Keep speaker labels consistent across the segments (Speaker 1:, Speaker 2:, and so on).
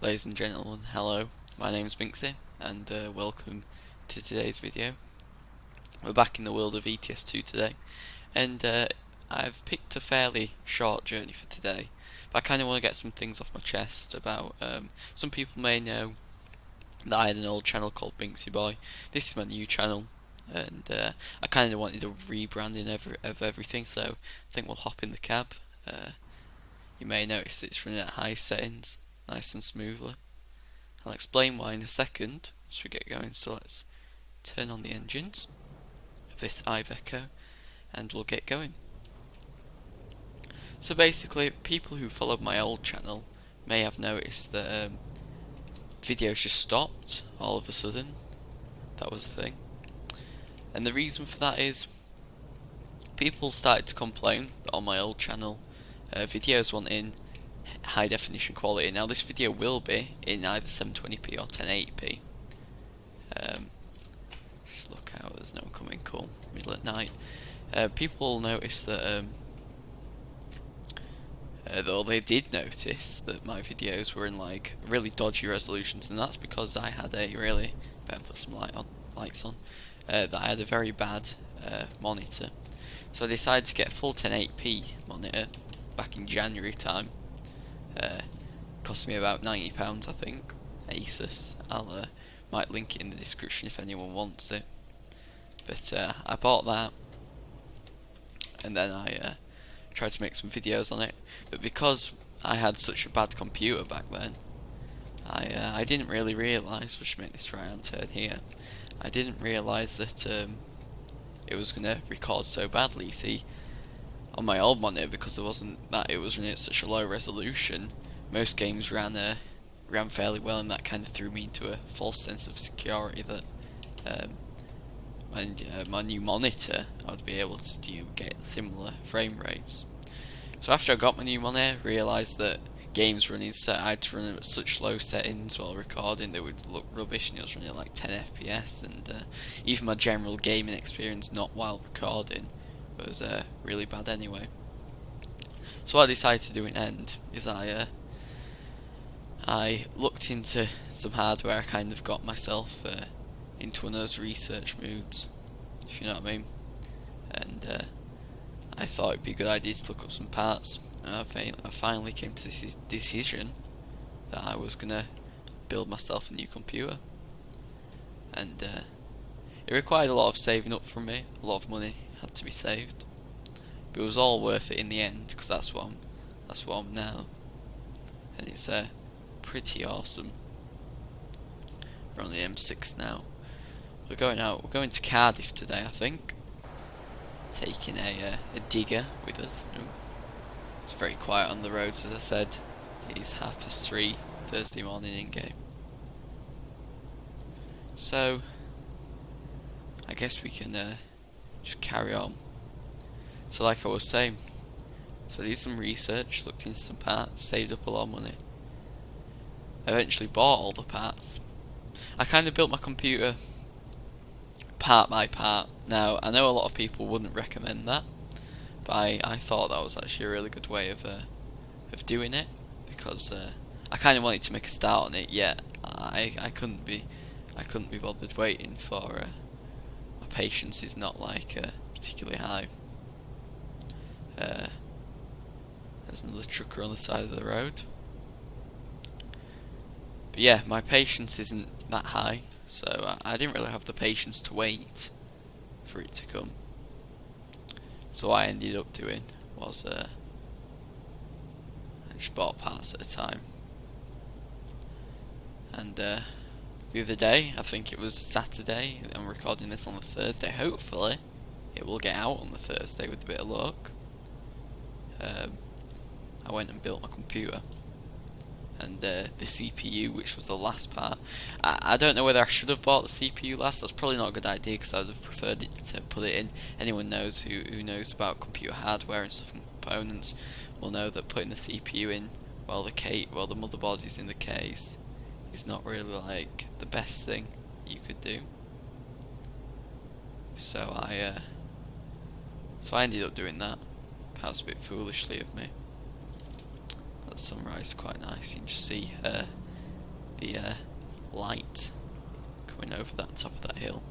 Speaker 1: Ladies and gentlemen, hello, my name's Binksy, and welcome to today's video. We're back in the world of ETS2 today, and I've picked a fairly short journey for today, but I kind of want to get some things off my chest about, some people may know that I had an old channel called Binksy Boy. This is my new channel, and I kind of wanted a rebranding of everything, so I think we'll hop in the cab. You may notice that it's running at high settings, nice and smoothly. I'll explain why in a second as we get going, so let's turn on the engines of this Iveco and we'll get going. So basically, people who followed my old channel may have noticed that videos just stopped all of a sudden. That was a thing. And the reason for that is people started to complain that on my old channel videos weren't in high definition quality. Now this video will be in either 720p or 1080p. Just look out, there's no one coming. Cool. Middle at night. People will notice that though they did notice that my videos were in like really dodgy resolutions, and that's because I had a really better put some lights on. That I had a very bad monitor. So I decided to get a full 1080p monitor back in January time. Cost me about £90, I think. Asus. I'll might link it in the description if anyone wants it. But I bought that, and then I tried to make some videos on it. But because I had such a bad computer back then, I didn't really realise. We should make this right hand turn here. I didn't realise that it was gonna record so badly. You see, on my old monitor, because it was running at such a low resolution, most games ran fairly well, and that kind of threw me into a false sense of security that my new monitor I would be able to get similar frame rates. So after I got my new monitor, I realised that games running I had to run them at such low settings while recording they would look rubbish, and it was running at like 10 FPS, and even my general gaming experience not while recording was really bad anyway. So what I decided to do in end is I looked into some hardware. I kind of got myself into one of those research moods, if you know what I mean, and I thought it'd be a good idea to look up some parts, and I finally came to this decision that I was gonna build myself a new computer, and it required a lot of saving up from me. A lot of money had to be saved, but it was all worth it in the end, because that's what I'm now, and it's pretty awesome. We're on the M6 now. We're going to Cardiff today, I think. Taking a digger with us. Ooh. It's very quiet on the roads, as I said. It is 3:30 Thursday morning in game. So I guess we can just carry on. So like I was saying, so I did some research, looked into some parts, saved up a lot of money. I eventually bought all the parts. I kind of built my computer part by part. Now I know a lot of people wouldn't recommend that, but I thought that was actually a really good way of doing it, because I kind of wanted to make a start on it, yet I couldn't be bothered waiting for my patience is not like particularly high. There's another trucker on the side of the road. But yeah, my patience isn't that high, so I didn't really have the patience to wait for it to come. So what I ended up doing was I just bought parts at a time. And the other day, I think it was Saturday, I'm recording this on the Thursday, hopefully it will get out on the Thursday with a bit of luck. I went and built my computer, and the CPU, which was the last part. I don't know whether I should have bought the CPU last. That's probably not a good idea, because I would have preferred it to put it in. Anyone knows who knows about computer hardware and stuff and components will know that putting the CPU in while the motherboard is in the case is not really like the best thing you could do. So I ended up doing that. Perhaps a bit foolishly of me. That sunrise is quite nice. You can just see the light coming over that top of that hill.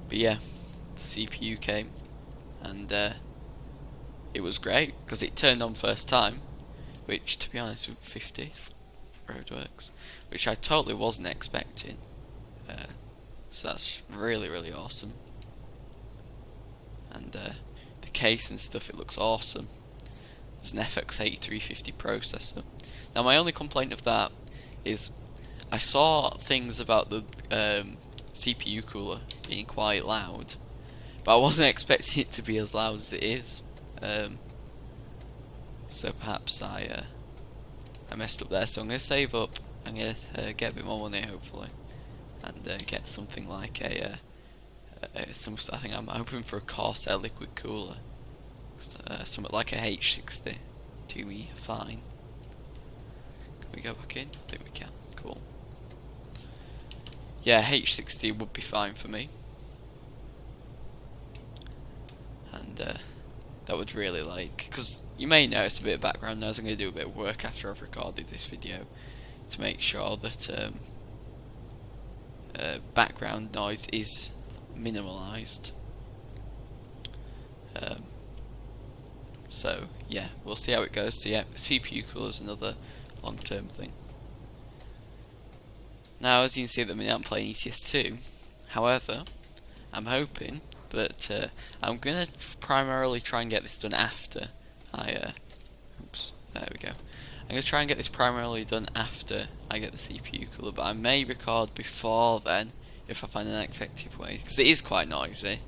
Speaker 1: But yeah, the CPU came, and it was great because it turned on first time, which, to be honest, with 50s roadworks, which I totally wasn't expecting. So that's really, really awesome. And the case and stuff, it looks awesome. There's an FX8350 processor. Now my only complaint of that is I saw things about the CPU cooler being quite loud, but I wasn't expecting it to be as loud as it is. So perhaps I messed up there. So I'm going to save up. I'm going to get a bit more money hopefully, and get something like I think I'm hoping for a Corsair liquid cooler, something like a H60 to be fine. Can we go back in? I think we can. Cool. Yeah, H60 would be fine for me, and that would really because you may notice a bit of background noise. I'm going to do a bit of work after I've recorded this video to make sure that background noise is minimalised. So yeah, we'll see how it goes. So yeah, CPU cooler is another long-term thing. Now, as you can see at the minute, I'm playing ETS2. However, I'm hoping that I'm gonna primarily try and get this done after oops, there we go. I'm gonna try and get this primarily done after I get the CPU cooler, but I may record before then if I find an effective way, because it is quite noisy,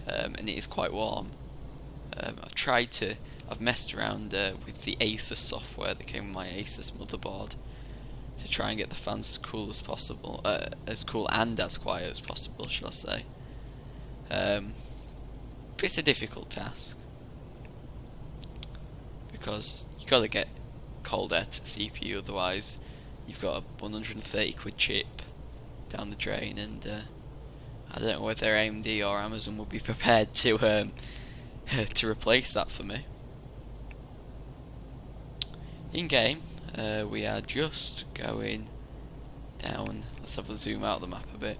Speaker 1: and it is quite warm. I've messed around with the Asus software that came with my Asus motherboard to try and get the fans as cool as possible, as cool and as quiet as possible, should I say. But it's a difficult task because you got to get cold air to the CPU, otherwise you've got a 130 quid chip down the drain, and I don't know whether AMD or Amazon will be prepared to to replace that for me. In game, we are just going down. Let's have a zoom out of the map a bit.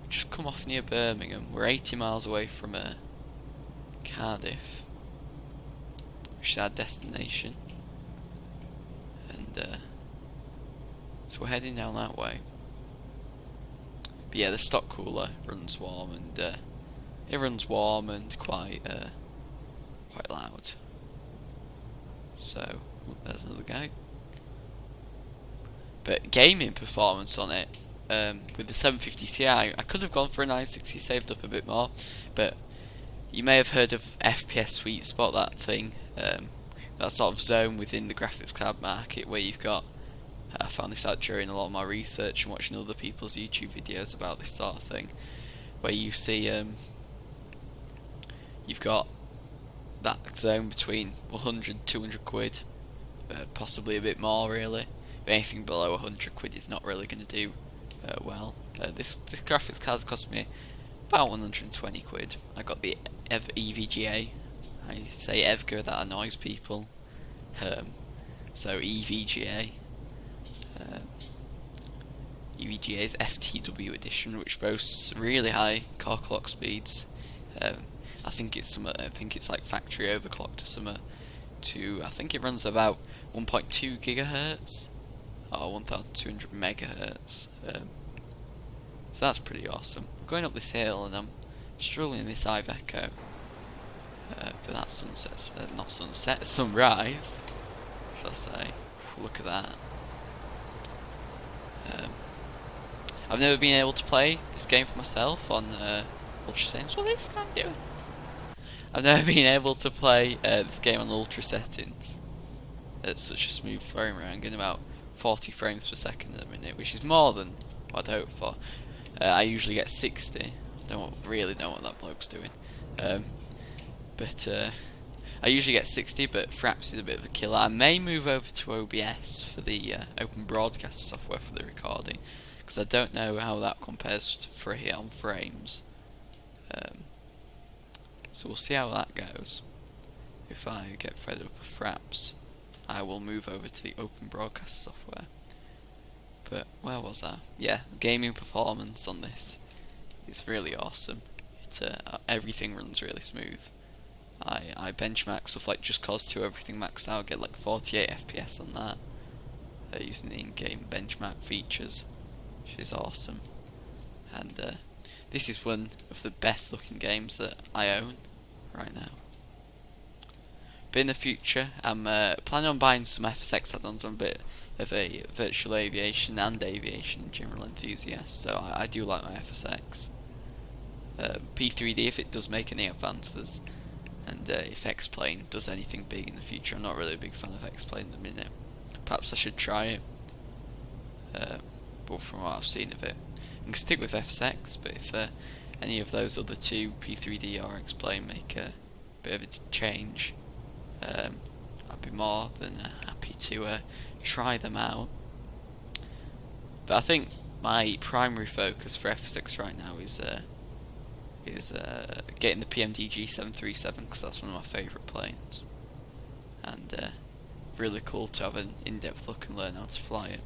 Speaker 1: We just come off near Birmingham. We're 80 miles away from Cardiff, which is our destination, and so we're heading down that way. But yeah, the stock cooler runs warm, and it runs warm and quite loud. So there's another guy. But gaming performance on it, with the 750 Ti, I could have gone for a 960, saved up a bit more. But you may have heard of FPS sweet spot, that thing, that sort of zone within the graphics card market where you've got. I found this out during a lot of my research and watching other people's YouTube videos about this sort of thing, where you see you've got that zone between 100, 200 quid, possibly a bit more really. But anything below 100 quid is not really going to do well. This graphics card cost me about 120 quid. I got the EVGA. I say EVGA, that annoys people. So EVGA. EVGA's FTW edition, which boasts really high core clock speeds. I think it's like factory overclocked to I think it runs about 1.2 gigahertz or 1200 megahertz. So that's pretty awesome. Going up this hill and I'm struggling in this Iveco for that sunset, not sunset, sunrise, shall I say. Look at that. I've never been able to play this game for myself on ultra settings. What is this guy doing? I've never been able to play this game on ultra settings at such a smooth frame rate. I'm getting about 40 frames per second at the minute, which is more than what I'd hoped for. I usually get 60. Really don't know what that bloke's doing. But I usually get 60, but Fraps is a bit of a killer. I may move over to OBS for the open broadcast software for the recording, because I don't know how that compares for here on frames. So we'll see how that goes. If I get fed up with Fraps, I will move over to the open broadcast software. But where was I? Yeah, gaming performance on this is really awesome. Everything runs really smooth. I benchmark stuff like Just Cause 2, everything maxed out, get like 48 FPS on that, using the in-game benchmark features, which is awesome. And this is one of the best looking games that I own right now. But in the future, I'm planning on buying some FSX add-ons. I'm a bit of a virtual aviation and aviation general enthusiast, so I do like my FSX. P3D, if it does make any advances, and if X-Plane does anything big in the future. I'm not really a big fan of X-Plane at the minute. Perhaps I should try it, but from what I've seen of it, I can stick with FSX, but if any of those other two, P3D or X-Plane, make a bit of a change, I'd be more than happy to try them out. But I think my primary focus for FSX right now is getting the PMDG 737, because that's one of my favourite planes, and really cool to have an in-depth look and learn how to fly it.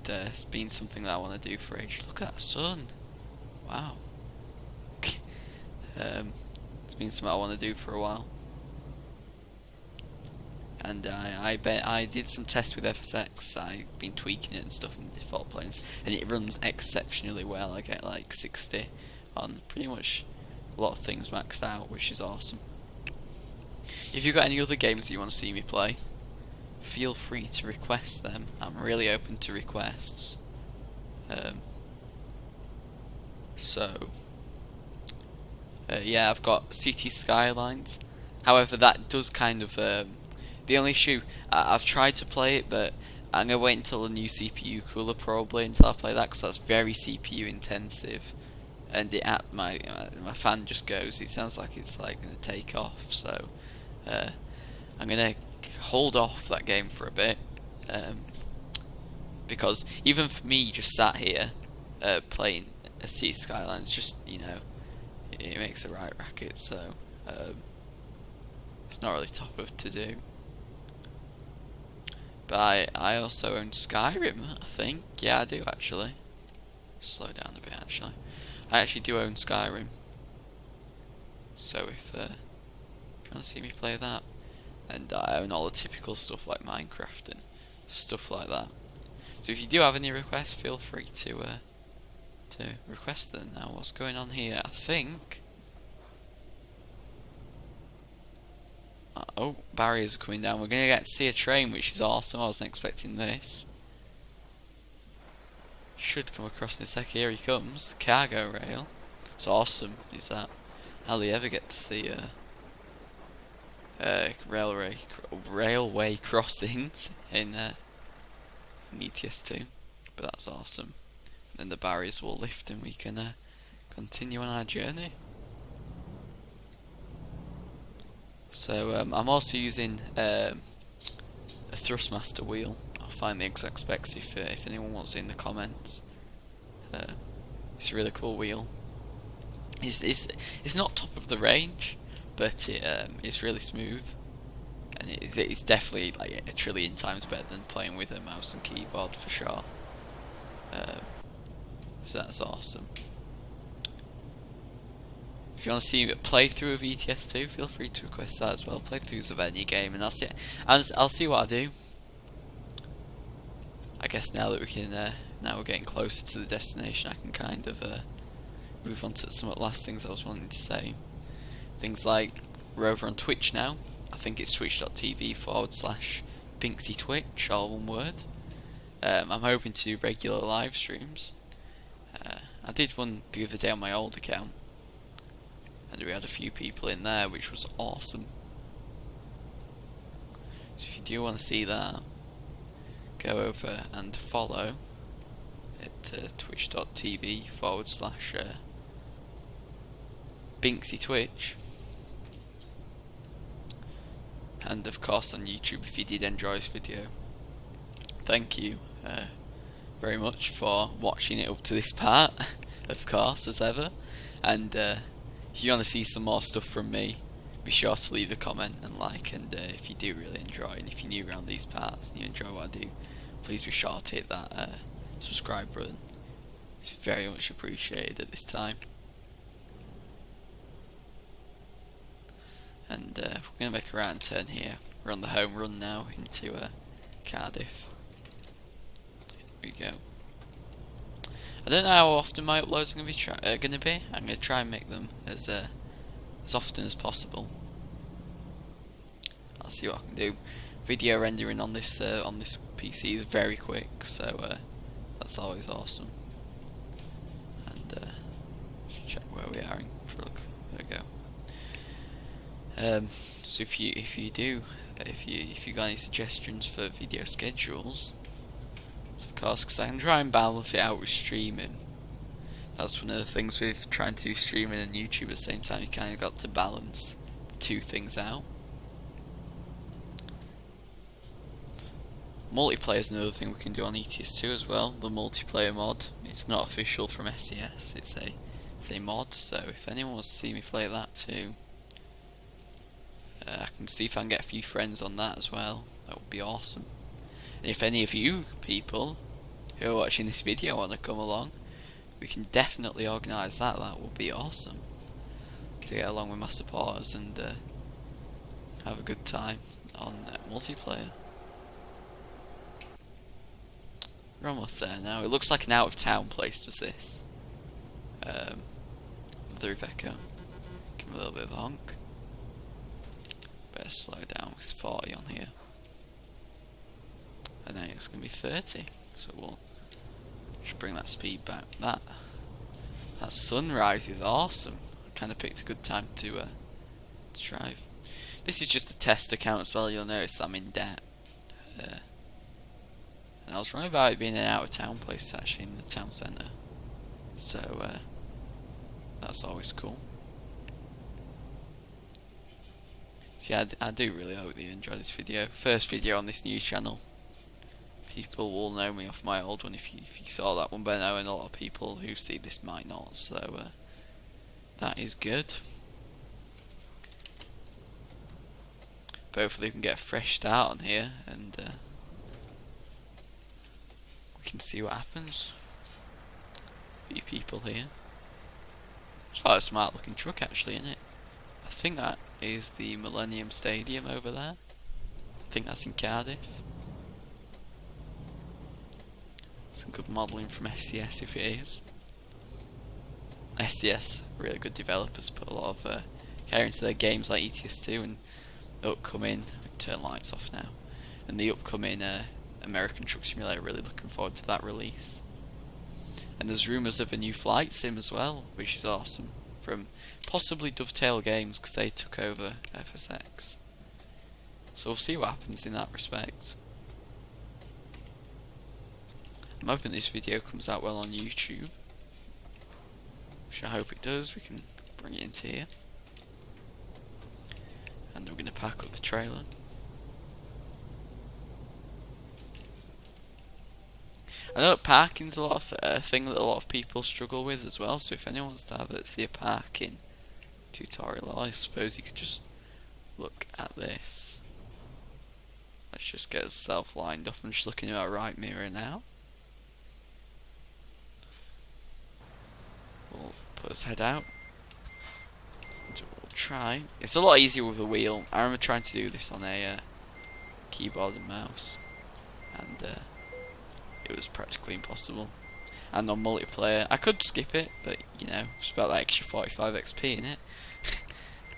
Speaker 1: It's been something that I want to do for ages. Look at that sun! Wow. It's been something I want to do for a while. And I did some tests with FSX. I've been tweaking it and stuff in the default planes, and it runs exceptionally well. I get like 60 on pretty much a lot of things maxed out, which is awesome. If you've got any other games that you want to see me play, feel free to request them. I'm really open to requests. Yeah, I've got City Skylines. However, that does kind of the only issue, I've tried to play it, but I'm going to wait until a new CPU cooler probably until I play that, because that's very CPU intensive, and my fan just goes, it sounds like it's like going to take off, so I'm going to hold off that game for a bit, because even for me just sat here playing a City Skylines, just, you know, it makes a right racket, so it's not really top of to do. But I also own Skyrim, I think. Yeah, I do actually. Slow down a bit actually. I actually do own Skyrim. So if you want to see me play that. And I own all the typical stuff like Minecraft and stuff like that. So if you do have any requests, feel free to request them. Now what's going on here? I think... oh, barriers are coming down. We're going to get to see a train, which is awesome. I wasn't expecting this. Should come across in a sec. Here he comes. Cargo rail. It's awesome, is that. Hardly ever get to see railway crossings in ETS2. But that's awesome. Then the barriers will lift and we can continue on our journey. So I'm also using a Thrustmaster wheel. I'll find the exact specs if anyone wants it in the comments. It's a really cool wheel. It's not top of the range, but it's really smooth, and it's definitely like a trillion times better than playing with a mouse and keyboard for sure. So that's awesome. If you want to see a playthrough of ETS2, feel free to request that as well. Playthroughs of any game, and I'll see what I do. I guess now that we can, now we're getting closer to the destination, I can kind of move on to some of the last things I was wanting to say. Things like we're over on Twitch now. I think it's twitch.tv/BinxyTwitch, all one word. I'm hoping to do regular live streams. I did one the other day on my old account, and we had a few people in there, which was awesome. So if you do want to see that, go over and follow at twitch.tv/BinxyTwitch, and of course on YouTube if you did enjoy this video. Thank you very much for watching it up to this part, of course, as ever. And if you want to see some more stuff from me, be sure to leave a comment and like. And if you do really enjoy, and if you're new around these parts and you enjoy what I do, please be sure to hit that subscribe button. It's very much appreciated at this time. And we're going to make a round turn here. We're on the home run now into Cardiff. Here we go. I don't know how often my uploads are going to be. I'm going to try and make them as often as possible. I'll see what I can do. Video rendering on this PC is very quick, so that's always awesome. And just check where we are in Crook. There we go. So if you got any suggestions for video schedules, of course, because I can try and balance it out with streaming. That's one of the things with trying to do streaming and YouTube at the same time. You kind of got to balance the two things out. Multiplayer is another thing we can do on ETS2 as well. The multiplayer mod. It's not official from SES. It's a mod. So if anyone wants to see me play that too, I can see if I can get a few friends on that as well. That would be awesome. And if any of you people who are watching this video want to come along, we can definitely organise that. That would be awesome. To get along with my supporters and have a good time on multiplayer. We're almost there now. It looks like an out-of-town place, does this? The Iveco. Give him a little bit of a honk. Better slow down, it's 40 on here. And then it's going to be 30. So we'll just bring that speed back. That sunrise is awesome. I kind of picked a good time to drive. This is just a test account as well. You'll notice I'm in debt. And I was wrong about it being an out-of-town place, actually, in the town centre. So, that's always cool. So yeah, I do really hope that you enjoy this video. First video on this new channel. People will know me off my old one if you saw that one by now, and a lot of people who see this might not, so that is good. Hopefully we can get a fresh start on here, and we can see what happens. A few people here. It's quite a smart looking truck actually, isn't it? I think that is the Millennium Stadium over there. I think that's in Cardiff. Some good modelling from SCS if it is. SCS, really good developers, put a lot of care into their games like ETS2 and the upcoming, turn lights off now, and the upcoming American Truck Simulator. Really looking forward to that release. And there's rumours of a new flight sim as well, which is awesome, from possibly Dovetail Games, because they took over FSX. So we'll see what happens in that respect. I'm hoping this video comes out well on YouTube, which I hope it does. We can bring it into here. And we're going to pack up the trailer. I know parking's a lot of a thing that a lot of people struggle with as well, so if anyone wants to have a parking tutorial, I suppose you could just look at this. Let's just get ourselves lined up. I'm just looking at our right mirror now. We'll put his head out. And we'll try. It's a lot easier with a wheel. I remember trying to do this on a keyboard and mouse, and it was practically impossible. And on multiplayer, I could skip it, but you know, it's about that extra 45 XP in it.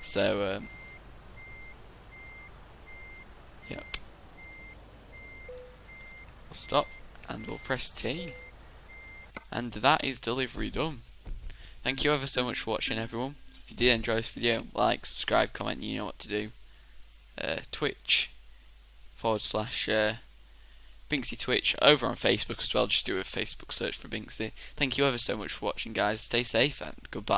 Speaker 1: So, yep. We'll stop and we'll press T, and that is delivery done. Thank you ever so much for watching, everyone. If you did enjoy this video, like, subscribe, comment, you know what to do. Twitch / Binksy Twitch, over on Facebook as well. Just do a Facebook search for Binksy. Thank you ever so much for watching, guys. Stay safe and goodbye.